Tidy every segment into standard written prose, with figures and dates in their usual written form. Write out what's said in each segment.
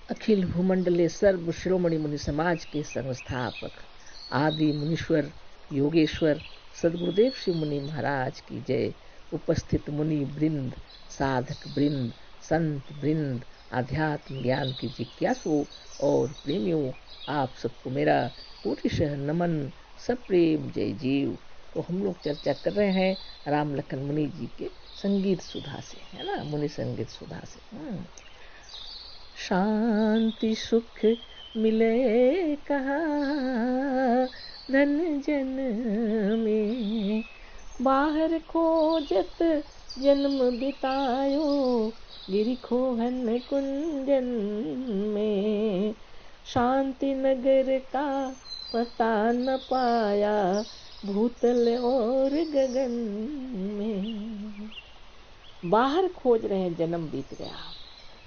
अखिल भूमंडले सर्व शिरोमणि मुनि समाज के संस्थापक आदि मुनीश्वर योगेश्वर सदगुरुदेव शिव मुनि महाराज की जय। उपस्थित मुनि वृंद, साधक वृंद, संत वृंद, आध्यात्म ज्ञान की जिज्ञासु और प्रेमियों, आप सबको मेरा कोटिशः नमन, सप्रेम जय जीव। तो हम लोग चर्चा कर रहे हैं राम लखन मुनि जी के संगीत सुधा से, है ना, मुनि संगीत सुधा से। शांति सुख मिले कहा धन जन में, बाहर खोजत जन्म बितायो गिरि खोहन कुंजन में। शांति नगर का पता न पाया भूतल और गगन में। बाहर खोज रहे हैं, जन्म बीत गया,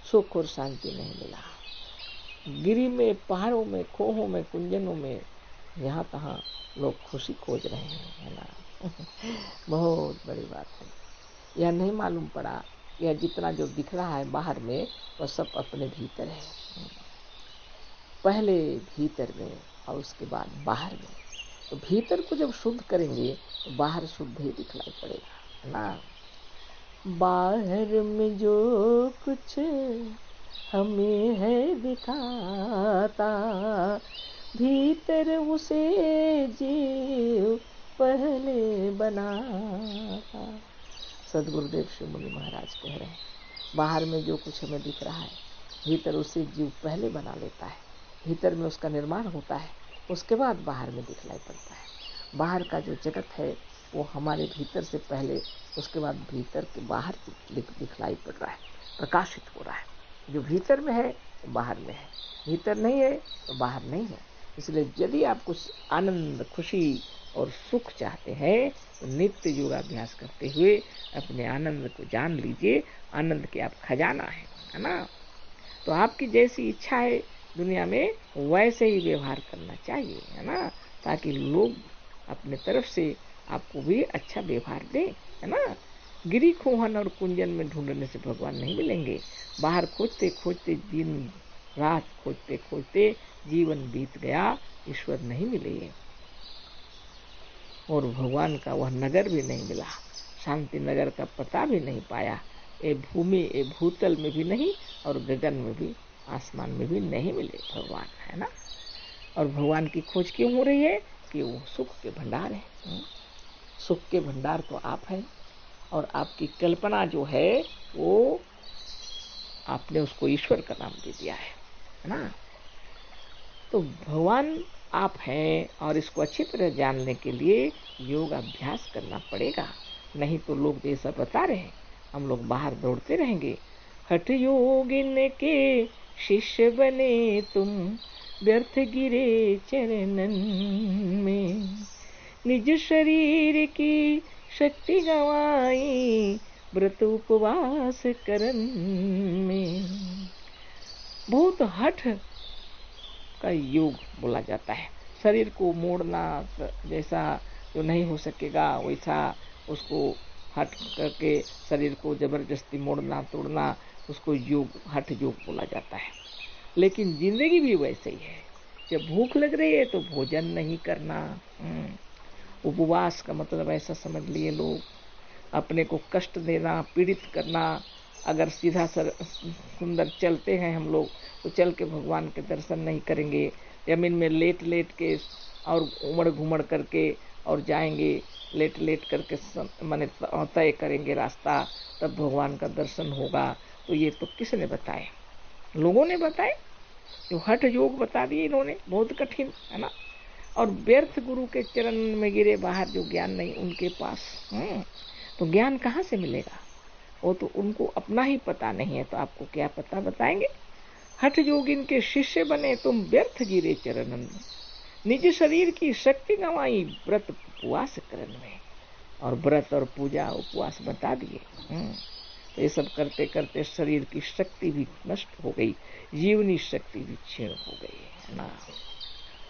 सुख और शांति नहीं मिला। गिरी में, पहाड़ों में, खोहों में, कुंजनों में, यहाँ तहाँ लोग खुशी खोज रहे हैं, है ना। बहुत बड़ी बात है। यह नहीं मालूम पड़ा, यह जितना जो दिख रहा है बाहर में वह सब अपने भीतर है। पहले भीतर में और उसके बाद बाहर में। तो भीतर को जब शुद्ध करेंगे तो बाहर शुद्ध ही दिखलाई पड़ेगा, है ना। बाहर में जो कुछ हमें है दिखाता, भीतर उसे जीव पहले बनाता। सदगुरुदेव शिव मुनि महाराज कह रहे हैं, बाहर में जो कुछ हमें दिख रहा है, भीतर उसे जीव पहले बना लेता है। भीतर में उसका निर्माण होता है, उसके बाद बाहर में दिखलाई पड़ता है। बाहर का जो जगत है वो हमारे भीतर से पहले, उसके बाद भीतर के बाहर दिखलाई पड़ रहा है, प्रकाशित हो रहा है। जो भीतर में है वो बाहर में है, भीतर नहीं है तो बाहर नहीं है। इसलिए यदि आप कुछ आनंद, खुशी और सुख चाहते हैं तो नित्य योगाभ्यास करते हुए अपने आनंद को जान लीजिए। आनंद के आप खजाना है ना। तो आपकी जैसी इच्छा है दुनिया में वैसे ही व्यवहार करना चाहिए, है ना, ताकि लोग अपने तरफ से आपको भी अच्छा व्यवहार दे, है ना। गिरी खोहन और कुंजन में ढूंढने से भगवान नहीं मिलेंगे। बाहर खोजते खोजते, दिन रात खोजते खोजते जीवन बीत गया, ईश्वर नहीं मिले और भगवान का वह नगर भी नहीं मिला। शांति नगर का पता भी नहीं पाया। ये भूमि, ये भूतल में भी नहीं और गगन में भी, आसमान में भी नहीं मिले भगवान, है ना। और भगवान की खोज क्यों हो रही है कि वो सुख के भंडार है। सुख के भंडार तो आप हैं और आपकी कल्पना जो है वो आपने उसको ईश्वर का नाम दे दिया है ना। तो भगवान आप हैं और इसको अच्छी तरह जानने के लिए योग अभ्यास करना पड़ेगा। नहीं तो लोग जैसा बता रहे हैं हम लोग बाहर दौड़ते रहेंगे। हठ योगिन के शिष्य बने तुम, व्यर्थ गिरे चरणन में। निज शरीर की शक्ति गंवाई, व्रत उपवास करन में। बहुत हठ का योग बोला जाता है। शरीर को मोड़ना, जैसा जो नहीं हो सकेगा वैसा उसको हट करके शरीर को जबरदस्ती मोड़ना तोड़ना, उसको योग, हठ योग बोला जाता है। लेकिन जिंदगी भी वैसे ही है। जब भूख लग रही है तो भोजन नहीं करना। उपवास का मतलब ऐसा समझ लिए लोग, अपने को कष्ट देना, पीड़ित करना। अगर सीधा सुंदर चलते हैं हम लोग तो चल के भगवान के दर्शन नहीं करेंगे। जमीन में लेट लेट के और उमड़ घुमड़ करके और जाएंगे, लेट लेट करके माने तय करेंगे रास्ता, तब भगवान का दर्शन होगा। तो ये तो किसने बताए? लोगों ने बताए, जो हठ योग बता दिए इन्होंने, बहुत कठिन, है ना। और व्यर्थ गुरु के चरण में गिरे, बाहर जो ज्ञान नहीं उनके पास, तो ज्ञान कहाँ से मिलेगा? वो तो उनको अपना ही पता नहीं है, तो आपको क्या पता बताएंगे? हठ योगिन के शिष्य बने तुम, व्यर्थ गिरे चरणन में। निज शरीर की शक्ति गंवाई, व्रत उपवास करन में। और व्रत और पूजा उपवास बता दिए। तो ये सब करते करते शरीर की शक्ति भी नष्ट हो गई, जीवनी शक्ति भी क्षीण हो गई, है ना।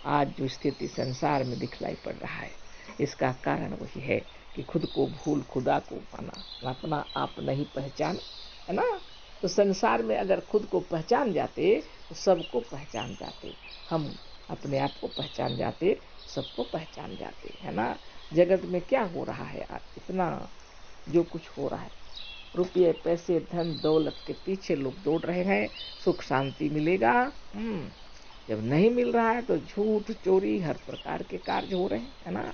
आज जो स्थिति संसार में दिखलाई पड़ रहा है, इसका कारण वही है कि खुद को भूल, खुदा को पाना, अपना आप नहीं पहचान, है ना। तो संसार में अगर खुद को पहचान जाते तो सबको पहचान जाते। हम अपने आप को पहचान जाते, सबको पहचान जाते, है ना। जगत में क्या हो रहा है आज, इतना जो कुछ हो रहा है, रुपये पैसे धन दौलत के पीछे लोग दौड़ रहे हैं। सुख शांति मिलेगा, जब नहीं मिल रहा है तो झूठ चोरी हर प्रकार के कार्य हो रहे हैं, है ना।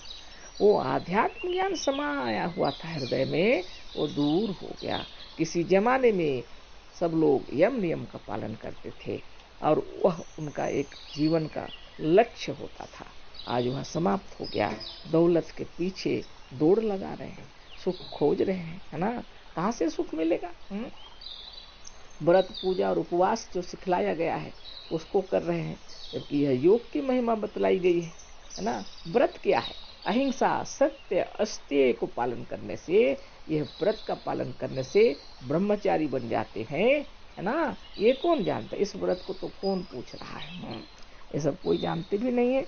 वो आध्यात्म ज्ञान समाया हुआ था हृदय में, वो दूर हो गया। किसी जमाने में सब लोग यम नियम का पालन करते थे और वह उनका एक जीवन का लक्ष्य होता था। आज वह समाप्त हो गया। दौलत के पीछे दौड़ लगा रहे हैं, सुख खोज रहे हैं, है ना। कहाँ से सुख मिलेगा? व्रत पूजा और उपवास जो सिखलाया गया है उसको कर रहे हैं, जबकि यह योग की महिमा बतलाई गई है ना। व्रत क्या है? अहिंसा सत्य अस्तेय को पालन करने से, यह व्रत का पालन करने से ब्रह्मचारी बन जाते हैं, है ना। ये कौन जानता? इस व्रत को तो कौन पूछ रहा है? ये सब कोई जानते भी नहीं है।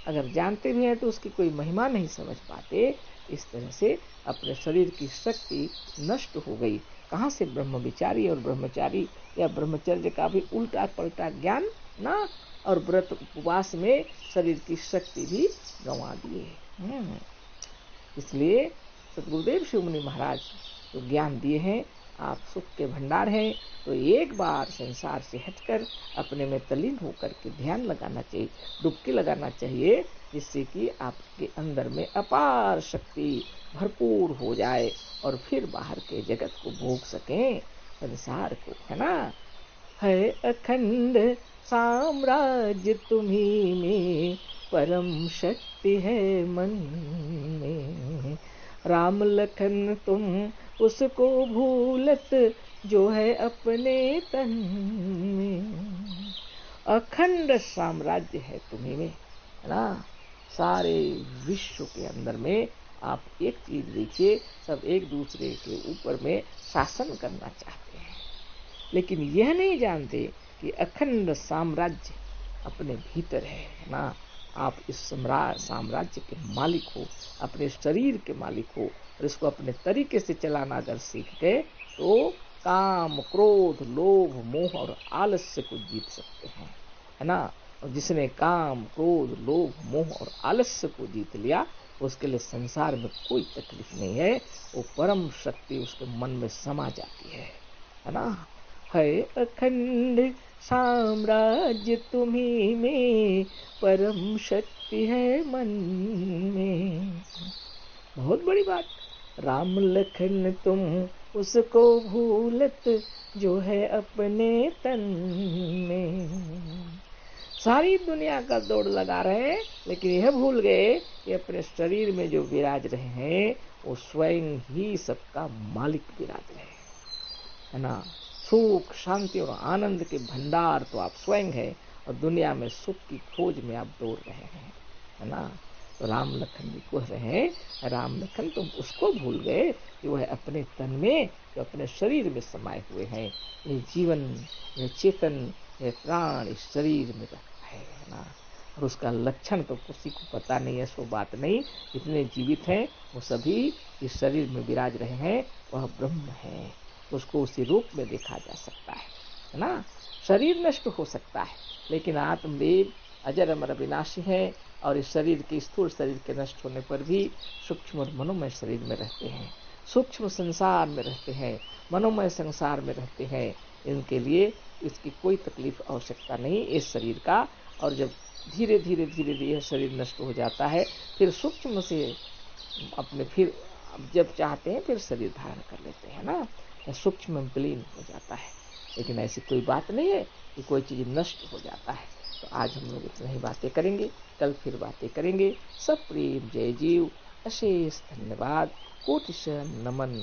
अगर जानते भी हैं तो उसकी कोई महिमा नहीं समझ पाते। इस तरह से अपने शरीर की शक्ति नष्ट हो गई। कहाँ से ब्रह्मविचारी और ब्रह्मचारी या ब्रह्मचर्य का भी उल्टा पलटा ज्ञान ना, और व्रत उपवास में शरीर की शक्ति भी गंवा दिए। इसलिए सतगुरुदेव शिव मुनि महाराज तो ज्ञान दिए हैं, आप सुख के भंडार हैं, तो एक बार संसार से हटकर अपने में तल्लीन होकर के ध्यान लगाना चाहिए, डुबकी लगाना चाहिए, जिससे कि आपके अंदर में अपार शक्ति भरपूर हो जाए और फिर बाहर के जगत को भोग सकें, संसार को, है ना। है अखंड साम्राज्य तुम्ही में, परम शक्ति है मन में। राम लखन तुम उसको भूलत, जो है अपने तन में। अखंड साम्राज्य है तुम्ही में, है ना। सारे विश्व के अंदर में आप एक चीज देखिए, सब एक दूसरे के ऊपर में शासन करना चाहते हैं, लेकिन यह नहीं जानते कि अखंड साम्राज्य अपने भीतर है ना। आप इस साम्राज्य के मालिक हो, अपने शरीर के मालिक हो, और इसको अपने तरीके से चलाना अगर सीख गए तो काम क्रोध लोभ मोह और आलस्य को जीत सकते हैं, है ना। और जिसने काम क्रोध लोभ मोह और आलस्य को जीत लिया, उसके लिए संसार में कोई तकलीफ नहीं है। वो परम शक्ति उसके मन में समा जाती है ना। है अखंड साम्राज्य तुम्ही में, परम शक्ति है मन में। बहुत बड़ी बात। राम लखन तुम उसको भूलत, जो है अपने तन में। सारी दुनिया का दौड़ लगा रहे हैं, लेकिन यह भूल गए कि अपने शरीर में जो विराज रहे हैं वो स्वयं ही सबका मालिक विराज रहे, है ना। सुख शांति और आनंद के भंडार तो आप स्वयं है, और दुनिया में सुख की खोज में आप दौड़ रहे हैं, है ना। तो राम लखन जी कह रहे हैं, राम लखन तुम उसको भूल गए कि वह अपने तन में, जो अपने शरीर में समाये हुए हैं। ये जीवन, ये चेतन, ये प्राण इस शरीर में रखा है ना। और उसका लक्षण तो किसी को पता नहीं है, सो बात नहीं। जितने जीवित हैं वो सभी इस शरीर में विराज रहे हैं, वह ब्रह्म है। उसको उसी रूप में देखा जा सकता है ना। शरीर नष्ट हो सकता है, लेकिन आत्मदेव अजर अमर अविनाशी है, और इस शरीर के स्थूल शरीर के नष्ट होने पर भी सूक्ष्म और मनोमय शरीर में रहते हैं, सूक्ष्म संसार में रहते हैं, मनोमय संसार में रहते हैं। इनके लिए इसकी कोई तकलीफ आवश्यकता नहीं इस शरीर का। और जब धीरे धीरे धीरे धीरे यह शरीर नष्ट हो जाता है, फिर सूक्ष्म से अपने फिर जब चाहते हैं फिर शरीर धारण कर लेते हैं ना, सूक्ष्म में विलीन हो जाता है। लेकिन ऐसी कोई बात नहीं है कि कोई चीज नष्ट हो जाता है। तो आज हम लोग इतना ही बातें करेंगे, कल फिर बातें करेंगे। सब प्रेम, जय जीव, अशेष धन्यवाद, कोटिशः नमन।